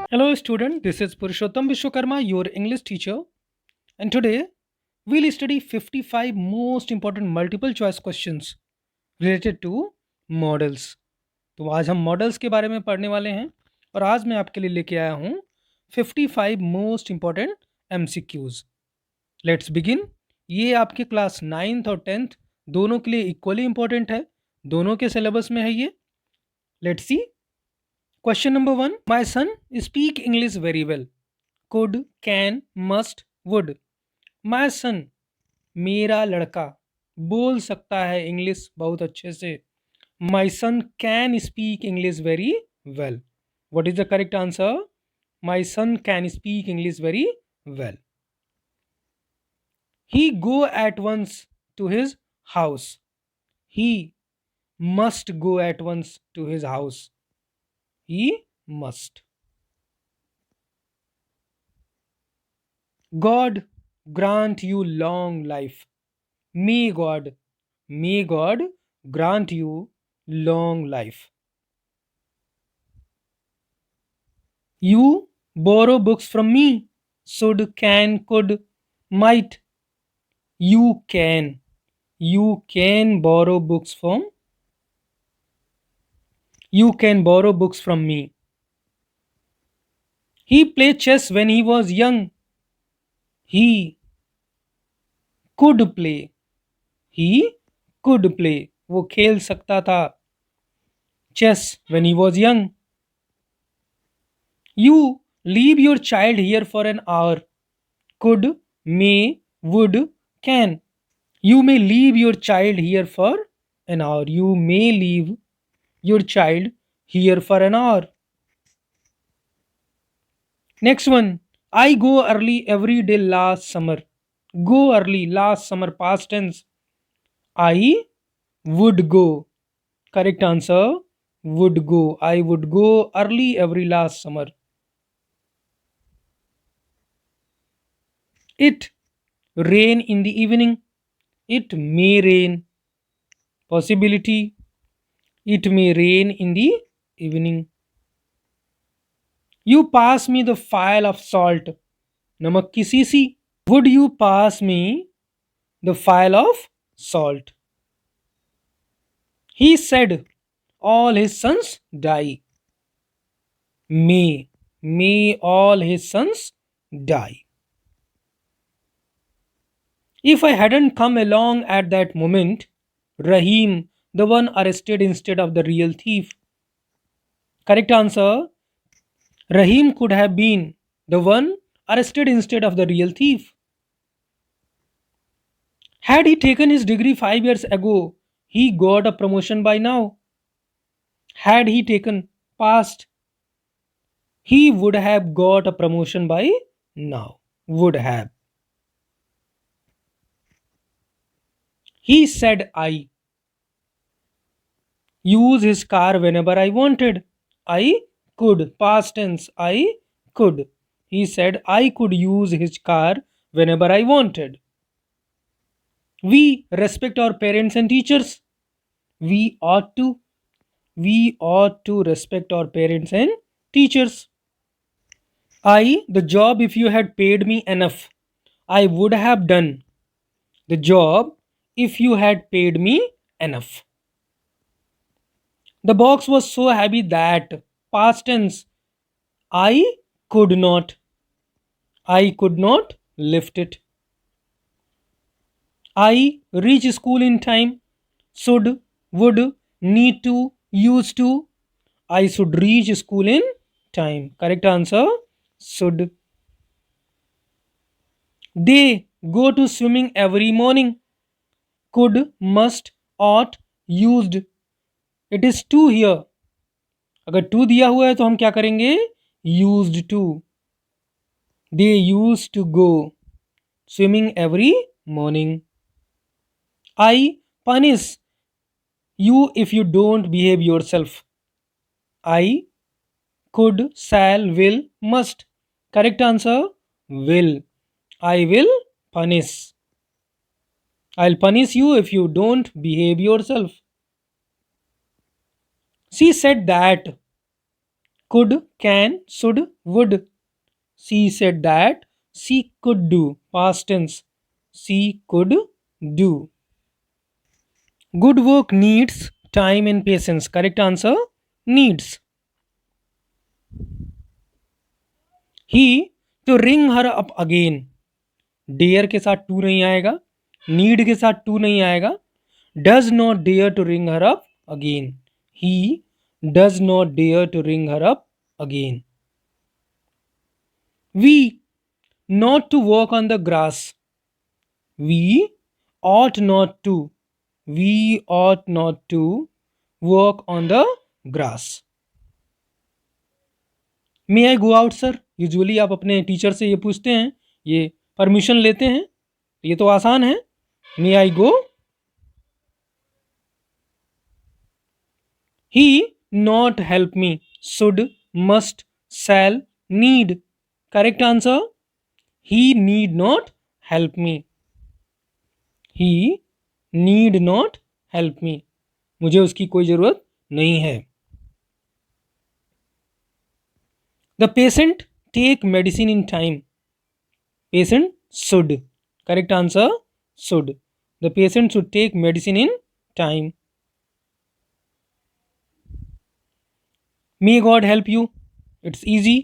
Hello, student. This is Purushottam Vishwakarma, your English teacher, and today we'll study 55 most important multiple choice questions related to models. तो आज हम models के बारे में पढ़ने वाले हैं और आज मैं आपके लिए लेके आया हूँ 55 most important MCQs. Let's begin. ये आपके क्लास 9th और 10th दोनों के लिए इक्वली इंपॉर्टेंट है, दोनों के सिलेबस में है ये। Let's see. Question number 1, my son speak English very well. Could, can, must, would. My son, मेरा लड़का बोल सकता है इंग्लिश बहुत अच्छे से। My son can speak English very well. What is the correct answer? My son can speak English very well. He go at once to his house. He must go at once to his house. He must. God grant you long life. May God grant you long life. You borrow books from me. Should, can, could, might. You can. You can borrow books from. You can borrow books from me. He played chess when he was young. He could play. He could play. वो खेल सकता था chess when he was young. You leave your child here for an hour. Could, may, would, can. You may leave your child here for an hour. You may leave your child here for an hour. Next one. I go early every day last summer. Go early last summer past tense. I would go. Correct answer. Would go. I would go early every last summer. It rain in the evening. It may rain. Possibility. It may rain in the evening. You pass me the file of salt. Namak ki CC. Would you pass me the file of salt? He said all his sons die. May all his sons die. If I hadn't come along at that moment, Rahim, the one arrested instead of the real thief. Correct answer. Rahim could have been the one arrested instead of the real thief. Had he taken his degree 5 years ago, he got a promotion by now. Had he taken past, he would have got a promotion by now. Would have. He said, I use his car whenever I wanted. I could. Past tense. I could. He said, I could use his car whenever I wanted. We respect our parents and teachers. We ought to. We ought to respect our parents and teachers. The job, if you had paid me enough, I would have done the job if you had paid me enough. The box was so heavy that, past tense, I could not. I could not lift it. I reach school in time. Should, would, need to, used to. I should reach school in time. Correct answer. Should. They go to swimming every morning. Could, must, ought, used. It is to here. अगर to दिया हुआ है तो हम क्या करेंगे? Used to. They used to go swimming every morning. I punish you if you don't behave yourself. I could, shall, will, must. Correct answer. Will. I will punish. I'll punish you if you don't behave yourself. She said that Could, can, should, would. She said that she could do. Past tense. She could do. Good work needs time and patience. Correct answer needs. He to ring her up again. Dare के साथ to नहीं आएगा. Need के साथ to नहीं आएगा. Does not dare to ring her up again. He does not dare to ring her up again. We not to walk on the grass. We ought not to. We ought not to walk on the grass. May I go out sir? Usually आप अपने teacher से ये पूछते हैं, ये permission लेते हैं. ये तो आसान है. May I go. He not help me. Should, must, shall, need. Correct answer he need not help me. He need not help me. मुझे उसकी कोई ज़रूरत नहीं है. The patient take medicine in time. Patient should. Correct answer should. The patient should take medicine in time. May God help you. It's easy.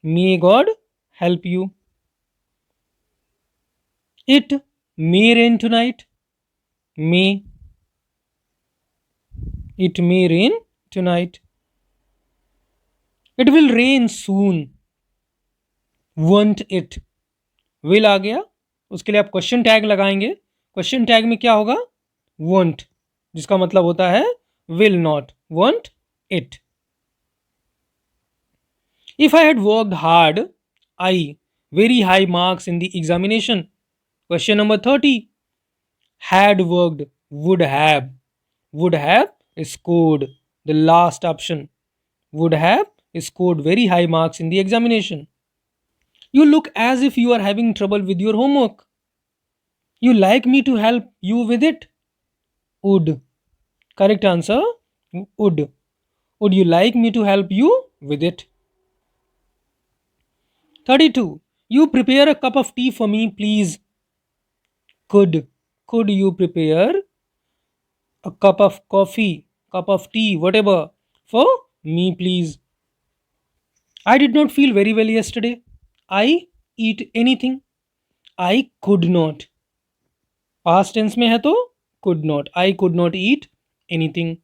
May God help you. It may rain tonight. May. It may rain tonight. It will rain soon. Won't it? Will आ गया, उसके लिए आप question tag लगाएंगे. Question tag में क्या होगा? won't, जिसका मतलब होता है will not. won't it. If I had worked hard, I very high marks in the examination. Question number 30. Had worked, would have. Would have scored, the last option. Would have scored very high marks in the examination. You look as if you are having trouble with your homework. You like me to help you with it? Would. Correct answer would. Would you like me to help you with it? 32. You prepare a cup of tea for me, please. Could. Could you prepare a cup of coffee, cup of tea, whatever, for me, please? I did not feel very well yesterday. I eat anything. I could not. Past tense में है तो could not. I could not eat anything.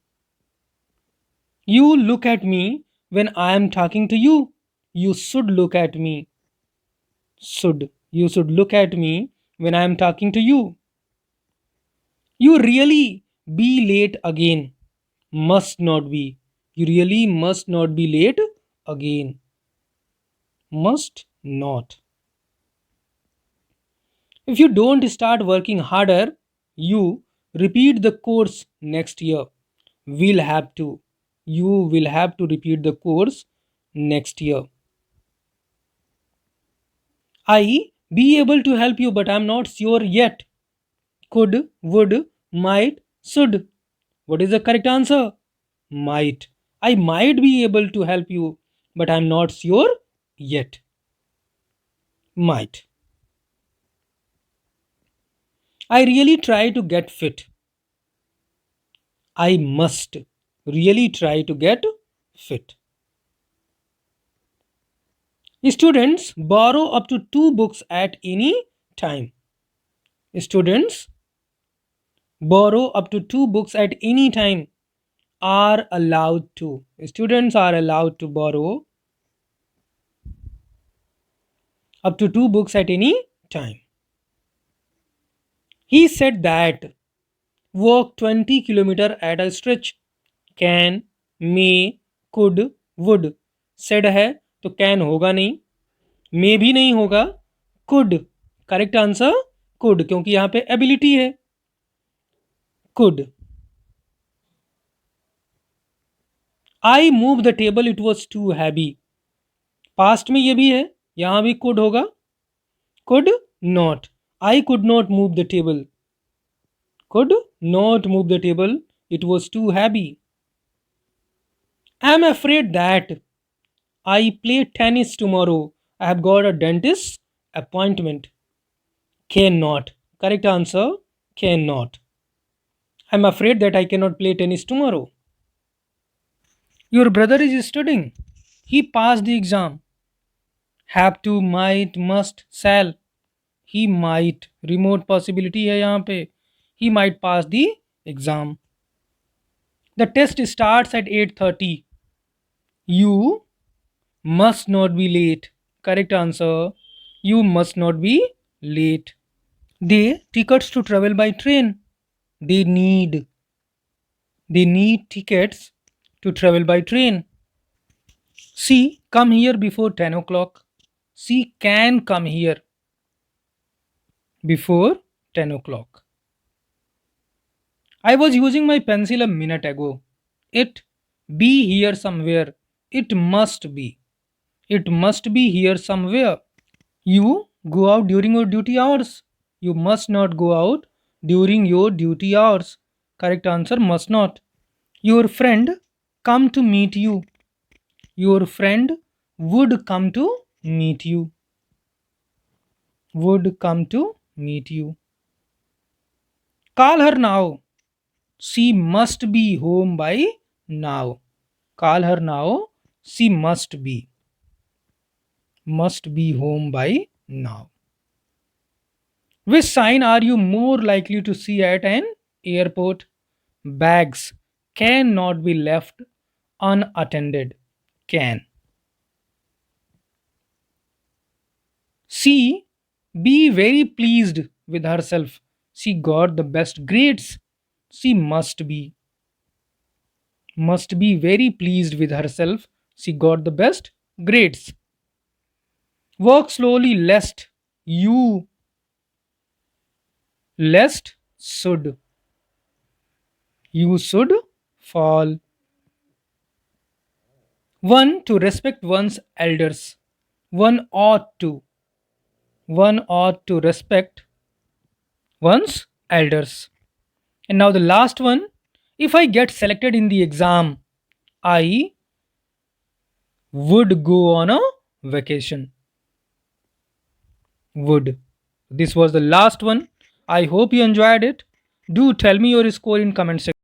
You look at me when I am talking to you. You should look at me. Should. You should look at me when I am talking to you. You really be late again. Must not be. You really must not be late again. Must not. If you don't start working harder, you repeat the course next year. Will have to. You will have to repeat the course next year. I be able to help you, but I'm not sure yet. Could, would, might, should. What is the correct answer? Might. I might be able to help you, but I'm not sure yet. Might. I really try to get fit. I must really try to get fit. Students borrow up to 2 books at any time. Students borrow up to 2 books at any time. Are allowed to. Students are allowed to borrow up to 2 books at any time. He said that walk 20 kilometers at a stretch. Can, may, could, would. Said है तो can होगा नहीं, may भी नहीं होगा, could. Correct answer could, क्योंकि यहां पे एबिलिटी है. could. I move the table, it was too heavy. Past में ये भी है, यहां भी could होगा. could not. I could not move the table. Could not move the table, it was too heavy. I am afraid that I play tennis tomorrow. I have got a dentist appointment. Cannot. Correct answer. Cannot. I'm afraid that I cannot play tennis tomorrow. Your brother is studying. He passed the exam. Have to, might, must, shall. He might. Remote possibility है यहाँ पे. He might pass the exam. The test starts at 8:30. You must not be late. Correct answer. You must not be late. They tickets to travel by train. They need. They need tickets to travel by train. She come here before 10 o'clock. She can come here before 10 o'clock. I was using my pencil a minute ago. It be here somewhere. It must be. It must be here somewhere. You go out during your duty hours. You must not go out during your duty hours. Correct answer must not. Your friend come to meet you. Your friend would come to meet you. Would come to meet you. Call her now. She must be home by now. Call her now. She must be. Must be home by now. Which sign are you more likely to see at an airport? Bags cannot be left unattended. Can. She be very pleased with herself. She got the best grades. She must be very pleased with herself. She got the best grades. Work slowly lest you should fall. One to respect one's elders. One ought to. One ought to respect one's elders. And now the last one. If I get selected in the exam, I would go on a vacation. Would. This was the last one. I hope you enjoyed it. Do tell me your score in comment section.